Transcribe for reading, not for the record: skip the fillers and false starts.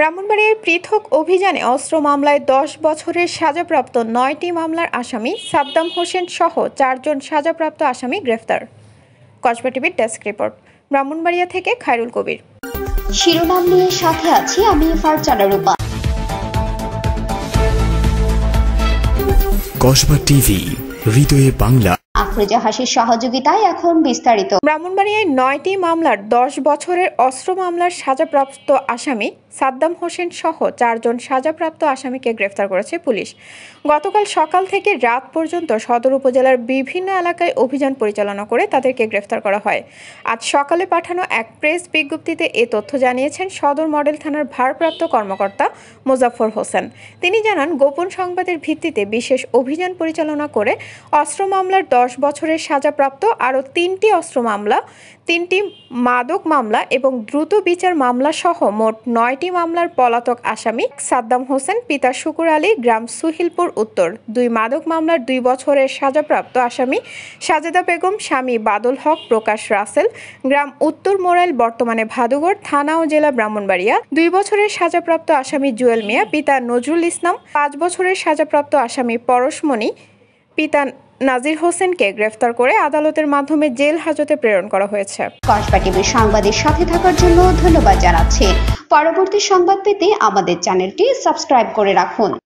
ব্রাহ্মণবাড়িয়ায় পৃথক অভিযানে অস্ত্র মামলায় 10 বছরের সাজাপ্রাপ্ত 9টি মামলার আসামি সাদ্দাম হোসেন সহ 4 জন সাজাপ্রাপ্ত আসামি গ্রেফতার। কসবা টিভির ডেস্ক রিপোর্ট, ব্রাহ্মণবাড়িয়া থেকে খায়রুল কবির। শিরোনাম নিয়ে সাথে আছি আমি ফারজানা রূপা। কসবা টিভি, হৃদয়ে বাংলা। আফরোজা হাসির সহযোগিতায় এখন বিস্তারিত। ব্রাহ্মণবাড়িয়ায় 9টি মামলার 10 বছরের অস্ত্র মামলার সাজাপ্রাপ্ত আসামি সাদ্দাম হোসেন সহ 4 জন সাজাপ্রাপ্ত আসামিকে গ্রেফতার করেছে পুলিশ। গতকাল সকাল থেকে রাত পর্যন্ত সদর উপজেলার বিভিন্ন এলাকায় অভিযান পরিচালনা করে তাদেরকে গ্রেফতার করা হয়। আজ সকালে পাঠানো এক প্রেস বিজ্ঞপ্তিতে এ তথ্য জানিয়েছেন সদর মডেল থানার ভারপ্রাপ্ত কর্মকর্তা মোজাফফর হোসেন। তিনি জানান, গোপন সংবাদের ভিত্তিতে বিশেষ অভিযান পরিচালনা করে অস্ত্র মামলার 10 বছরের সাজাপ্রাপ্ত আরও 3টি অস্ত্র মামলা, 3টি মাদক মামলা এবং দ্রুত বিচার মামলা সহ মোট 9টি মামলার পলাতক আসামি সাদ্দাম হোসেন, পিতা শুকুর আলী, গ্রাম সুহিলপুর উত্তর, 2 মাদক মামলার 2 বছরের সাজাপ্রাপ্ত আসামি সাজেদা বেগম, স্বামী বাদল হক, প্রকাশ রাসেল, গ্রাম উত্তর মোরাইল, বর্তমানে ভাদুগড় থানা ও জেলা ব্রাহ্মণবাড়িয়া, 2 বছরের সাজাপ্রাপ্ত আসামি জুয়েল মিয়া, পিতা নজরুল ইসলাম, 5 বছরের সাজাপ্রাপ্ত আসামি পরশমণি, পিতা নাজির হোসেনকে গ্রেফতার করে আদালতের মাধ্যমে জেল হাজতে প্রেরণ করা হয়েছে। কসবা টিভির সংবাদের সাথে থাকার জন্য ধন্যবাদ জানাচ্ছি। পরবর্তী সংবাদ পেতে আমাদের চ্যানেলটি সাবস্ক্রাইব করে রাখুন।